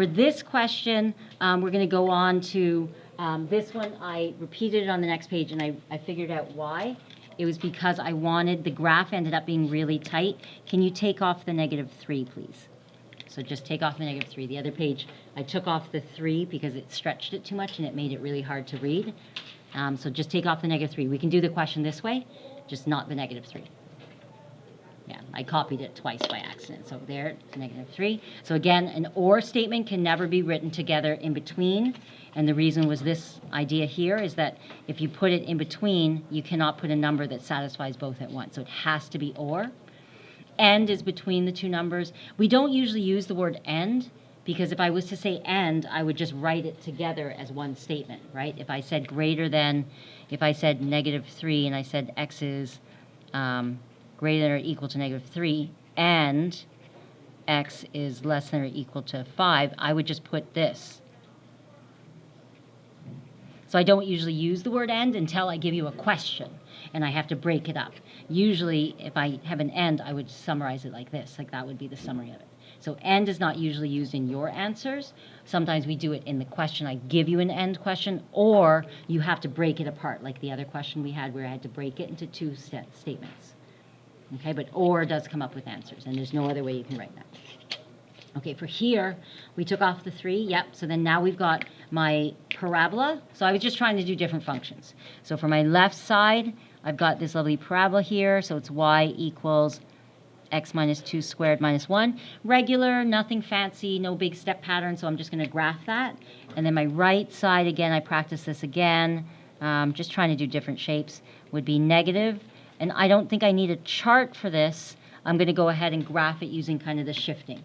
For this question, we're going to go on to this one. I repeated it on the next page, and I figured out why. It was because I wanted, the graph ended up being really tight. Can you take off the -3, please? So just take off the -3. The other page, I took off the 3 because it stretched it too much and it made it really hard to read. So just take off the -3. We can do the question this way, just not the -3. Yeah, I copied it twice by accident. So there, -3. So again, an or statement can never be written together in between. And the reason was this idea here is that if you put it in between, you cannot put a number that satisfies both at once. So it has to be or. And is between the two numbers. We don't usually use the word and, because if I was to say and, I would just write it together as one statement, right? If I said greater than, if I said -3 and I said x is greater than or equal to -3 and x is less than or equal to 5, I would just put this. So I don't usually use the word and until I give you a question and I have to break it up. Usually, if I have an and, I would summarize it like this, like that would be the summary of it. So and is not usually used in your answers. Sometimes we do it in the question. I give you an and question, or you have to break it apart, like the other question we had where I had to break it into two statements. Okay, but or does come up with answers, and there's no other way you can write that. Okay, for here, we took off the 3, yep, so then now we've got my parabola. So I was just trying to do different functions. So for my left side, I've got this lovely parabola here, so it's y equals x minus 2 squared minus 1. Regular, nothing fancy, no big step pattern, so I'm just going to graph that. And then my right side, again, I practice this again, just trying to do different shapes, would be negative. And I don't think I need a chart for this. I'm going to go ahead and graph it using kind of the shifting.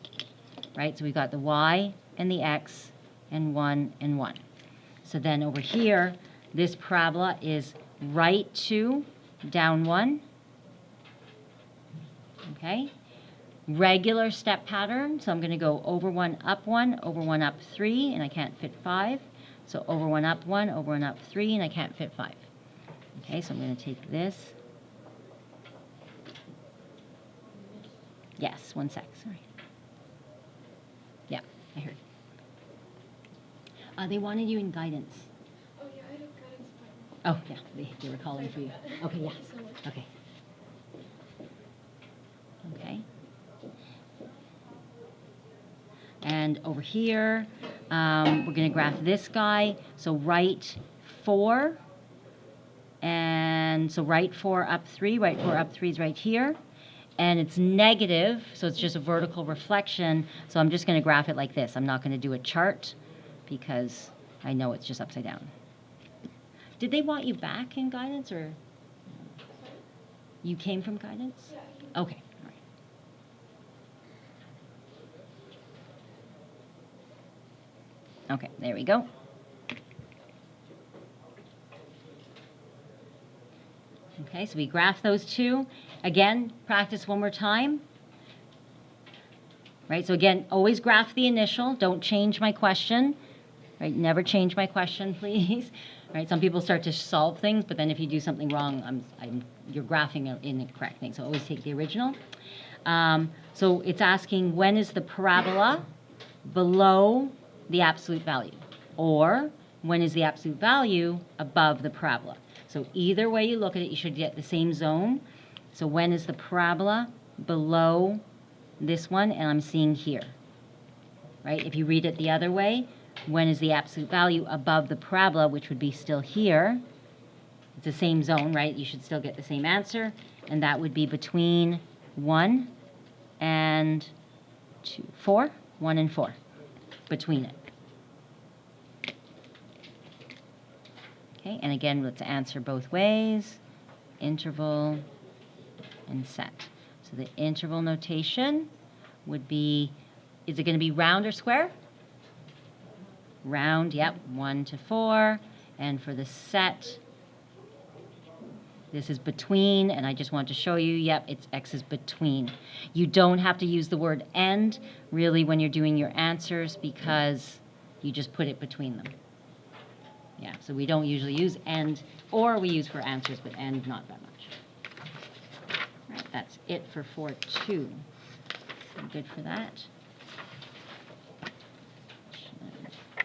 Right, so we've got the y and the x and 1 and 1. So then over here, this parabola is right 2, down 1. Okay, regular step pattern. So I'm going to go over 1, up 1, over 1, up 3, and I can't fit 5. So over 1, up 1, over 1, up 3, and I can't fit 5. Okay, so I'm going to take this. Yes, 1 sec, sorry. Yeah, I heard. They wanted you in guidance. Oh, yeah, I have guidance. Oh, yeah, they were calling for you. Okay, yeah. Okay. Okay. And over here, we're going to graph this guy. So right 4, and so right 4, up 3. Right 4, up 3 is right here. And it's negative, so it's just a vertical reflection. So I'm just going to graph it like this. I'm not going to do a chart because I know it's just upside down. Did they want you back in guidance, or you came from guidance? Yeah. Okay. All right. Okay, there we go. Okay, so we graph those two. Again, practice one more time. Right, so again, always graph the initial. Don't change my question. Right, never change my question, please. Right, some people start to solve things, but then if you do something wrong, you're graphing an incorrect thing. So always take the original. So it's asking, when is the parabola below the absolute value? Or when is the absolute value above the parabola? So either way you look at it, you should get the same zone. So when is the parabola below this one? And I'm seeing here. Right? If you read it the other way, when is the absolute value above the parabola, which would be still here? It's the same zone, right? You should still get the same answer. And that would be between 1 and 2, 4. 1 and 4. Between it. Okay, and again, let's answer both ways. Interval and set. So the interval notation would be, is it going to be round or square? Round, yep, 1 to 4. And for the set, this is between, and I just want to show you, yep, it's x is between. You don't have to use the word and, really, when you're doing your answers, because you just put it between them. Yeah, so we don't usually use and, or we use for answers, but and not that much. All right, that's it for 4.2. So good for that.